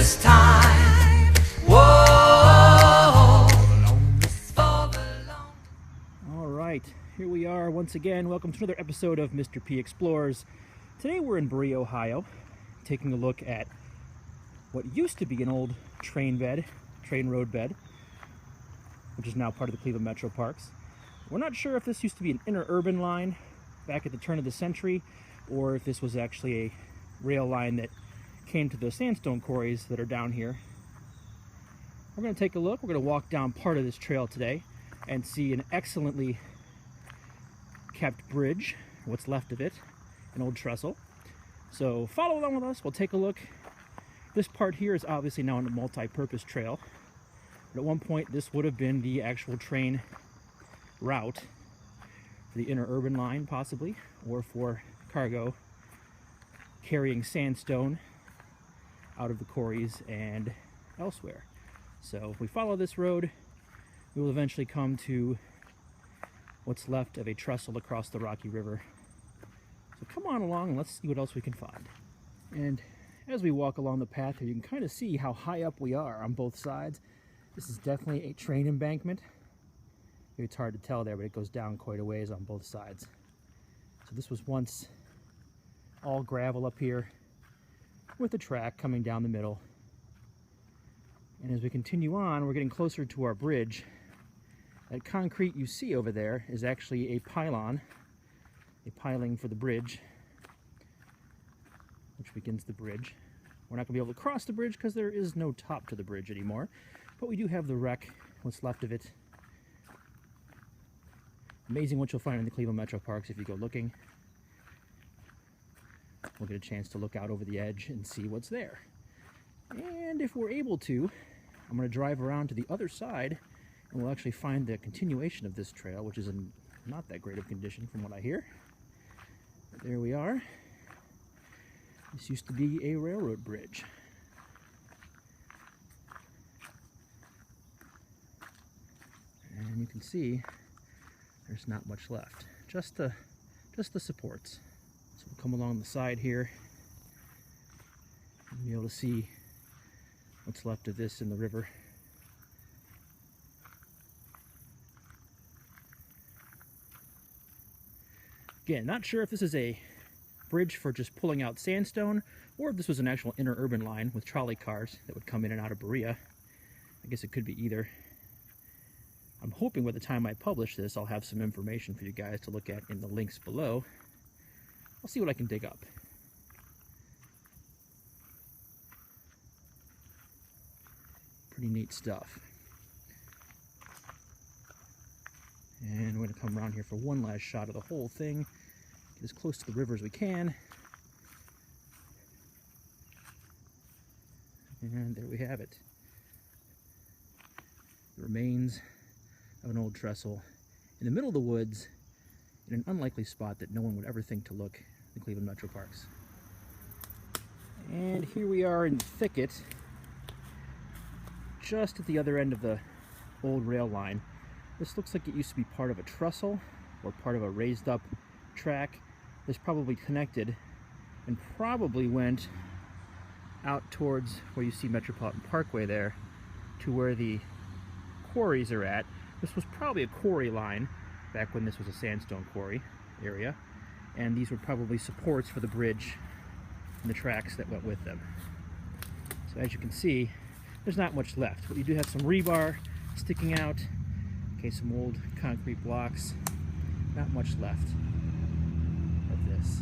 first time. Whoa. All right, here we are once again. Welcome to another episode of Mr. P Explores. Today we're in Berea, Ohio, taking a look at what used to be an old train road bed, which is now part of the Cleveland Metroparks. We're not sure if this used to be an interurban line back at the turn of the century, or if this was actually a rail line that came to the sandstone quarries that are down here. We're going to take a look. We're going to walk down part of this trail today and see an excellently kept bridge, what's left of it, an old trestle. So follow along with us. We'll take a look. This part here is obviously now a multi-purpose trail, but at one point this would have been the actual train route for the interurban line, possibly, or for cargo carrying sandstone out of the quarries and elsewhere. So if we follow this road, we will eventually come to what's left of a trestle across the Rocky River. So come on along and let's see what else we can find. And as we walk along the path here, you can kind of see how high up we are on both sides. This is definitely a train embankment. Maybe it's hard to tell there, but it goes down quite a ways on both sides. So this was once all gravel up here with a track coming down the middle. And as we continue on, we're getting closer to our bridge. That concrete you see over there is actually a pylon, a piling for the bridge, which begins the bridge. We're not going to be able to cross the bridge because there is no top to the bridge anymore, but we do have the wreck, what's left of it. Amazing what you'll find in the Cleveland Metroparks if you go looking. We'll get a chance to look out over the edge and see what's there. And if we're able to, I'm going to drive around to the other side and we'll actually find the continuation of this trail, which is in not that great of condition from what I hear. But there we are. This used to be a railroad bridge. And you can see there's not much left. Just the supports. So we'll come along the side here and be able to see what's left of this in the river. Again, not sure if this is a bridge for just pulling out sandstone, or if this was an actual interurban line with trolley cars that would come in and out of Berea. I guess it could be either. I'm hoping by the time I publish this, I'll have some information for you guys to look at in the links below. I'll see what I can dig up. Pretty neat stuff. And we're going to come around here for one last shot of the whole thing. Get as close to the river as we can. And there we have it. The remains of an old trestle in the middle of the woods in an unlikely spot that no one would ever think to look in the Cleveland Metroparks. And here we are in the thicket, just at the other end of the old rail line. This looks like it used to be part of a trestle or part of a raised up track. This probably connected and probably went out towards where you see Metropolitan Parkway there to where the quarries are at. This was probably a quarry line back when this was a sandstone quarry area, and these were probably supports for the bridge and the tracks that went with them. So as you can see, there's not much left, but you do have some rebar sticking out. Okay, some old concrete blocks. Not much left of this.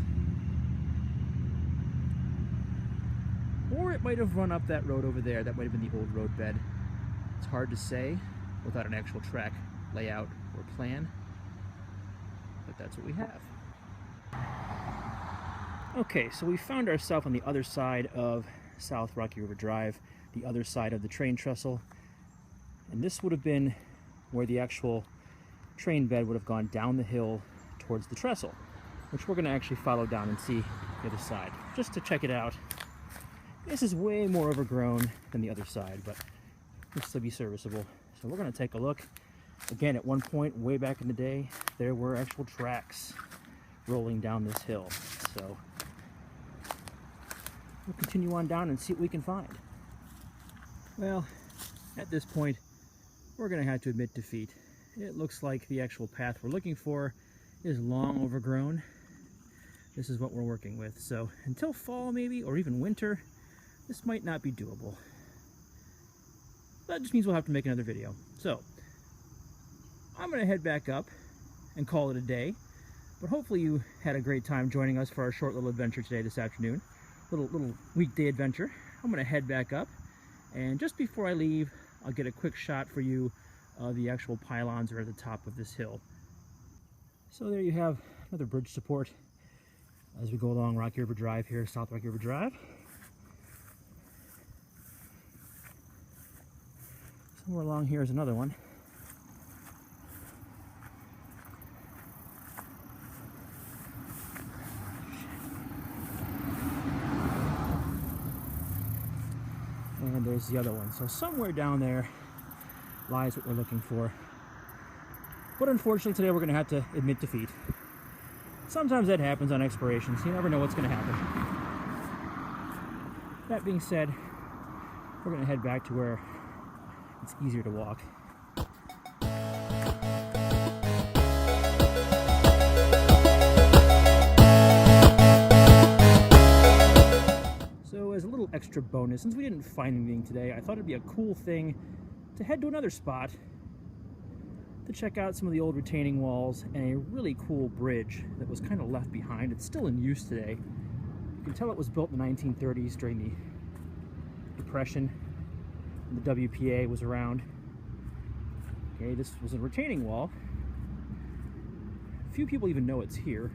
Or it might have run up that road over there. That might have been the old road bed. It's hard to say without an actual track layout or plan, but that's what we have. Okay, so we found ourselves on the other side of South Rocky River Drive, the other side of the train trestle, and this would have been where the actual train bed would have gone down the hill towards the trestle, which we're going to actually follow down and see the other side, just to check it out. This is way more overgrown than the other side, but it'll still be serviceable. So we're going to take a look. Again, at one point, way back in the day, there were actual tracks rolling down this hill. So we'll continue on down and see what we can find. Well, at this point, we're going to have to admit defeat. It looks like the actual path we're looking for is long overgrown. This is what we're working with. So until fall maybe, or even winter, this might not be doable. That just means we'll have to make another video. So I'm going to head back up and call it a day. But hopefully you had a great time joining us for our short little adventure today this afternoon. Little weekday adventure. I'm going to head back up, and just before I leave, I'll get a quick shot for you of the actual pylons are at the top of this hill. So there you have another bridge support as we go along Rocky River Drive here, South Rocky River Drive. Somewhere along here is another one. And there's the other one. So somewhere down there lies what we're looking for. But unfortunately today we're going to have to admit defeat. Sometimes that happens on explorations. You never know what's going to happen. That being said, we're going to head back to where it's easier to walk. So as a little extra bonus, since we didn't find anything today, I thought it'd be a cool thing to head to another spot to check out some of the old retaining walls and a really cool bridge that was kind of left behind. It's still in use today. You can tell it was built in the 1930s during the Depression. The WPA was around. Okay, this was a retaining wall. Few people even know it's here.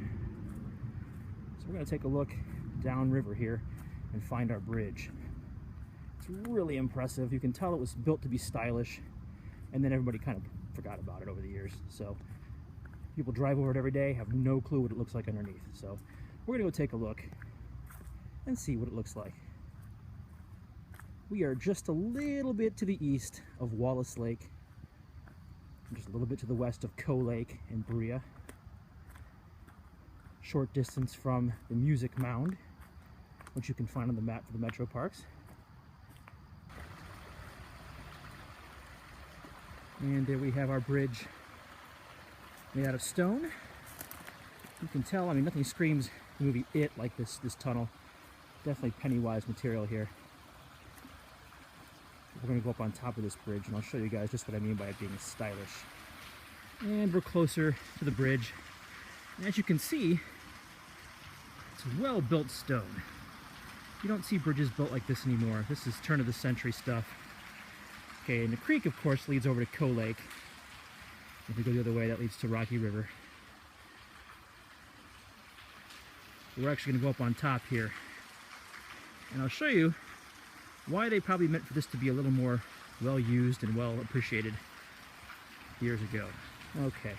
So we're going to take a look downriver here and find our bridge. It's really impressive. You can tell it was built to be stylish, and then everybody kind of forgot about it over the years. So people drive over it every day, have no clue what it looks like underneath. So we're going to go take a look and see what it looks like. We are just a little bit to the east of Wallace Lake, just a little bit to the west of Coe Lake and Berea. Short distance from the Music Mound, which you can find on the map for the Metroparks. And there we have our bridge made out of stone. You can tell, I mean, nothing screams the movie It like this tunnel. Definitely Pennywise material here. We're going to go up on top of this bridge, and I'll show you guys just what I mean by it being stylish. And we're closer to the bridge. And as you can see, it's well-built stone. You don't see bridges built like this anymore. This is turn-of-the-century stuff. Okay, and the creek, of course, leads over to Coe Lake. If we go the other way, that leads to Rocky River. We're actually going to go up on top here, and I'll show you why they probably meant for this to be a little more well-used and well-appreciated years ago. Okay.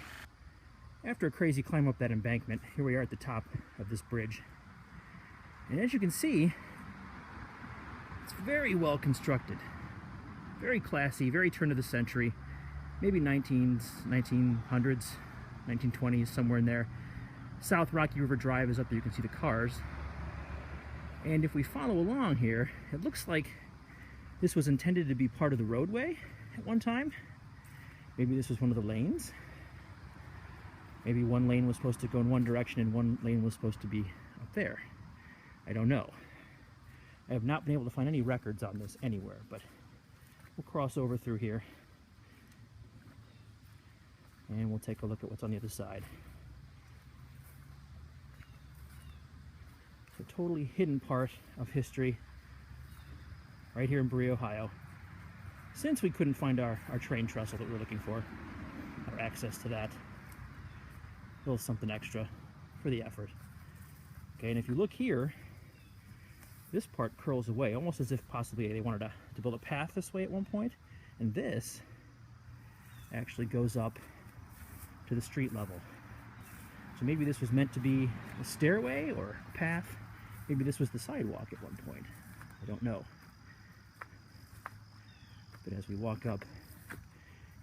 After a crazy climb up that embankment, here we are at the top of this bridge. And as you can see, it's very well constructed. Very classy, very turn of the century. Maybe 1900s, 1920s, somewhere in there. South Rocky River Drive is up there, you can see the cars. And if we follow along here, it looks like this was intended to be part of the roadway at one time. Maybe this was one of the lanes. Maybe one lane was supposed to go in one direction and one lane was supposed to be up there. I don't know. I have not been able to find any records on this anywhere, but we'll cross over through here and we'll take a look at what's on the other side. A totally hidden part of history right here in Berea, Ohio. Since we couldn't find our train trestle that we were looking for, or access to that, a little something extra for the effort. Okay, and if you look here, this part curls away, almost as if possibly they wanted to build a path this way at one point, and this actually goes up to the street level. So maybe this was meant to be a stairway or a path. Maybe this was the sidewalk at one point. I don't know. But as we walk up,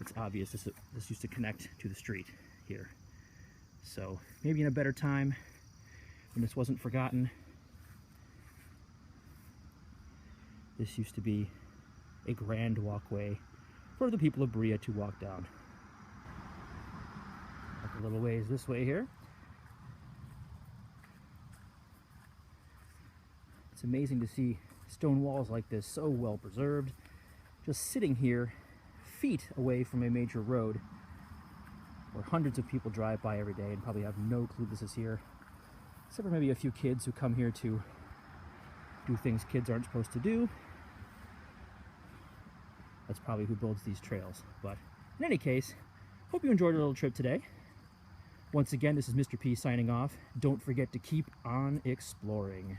it's obvious this used to connect to the street here. So maybe in a better time, when this wasn't forgotten, this used to be a grand walkway for the people of Berea to walk down. Up a little ways this way here. It's amazing to see stone walls like this so well preserved, just sitting here feet away from a major road where hundreds of people drive by every day and probably have no clue this is here, except for maybe a few kids who come here to do things kids aren't supposed to do. That's probably who builds these trails. But in any case, hope you enjoyed our little trip today. Once again, this is Mr. P signing off. Don't forget to keep on exploring.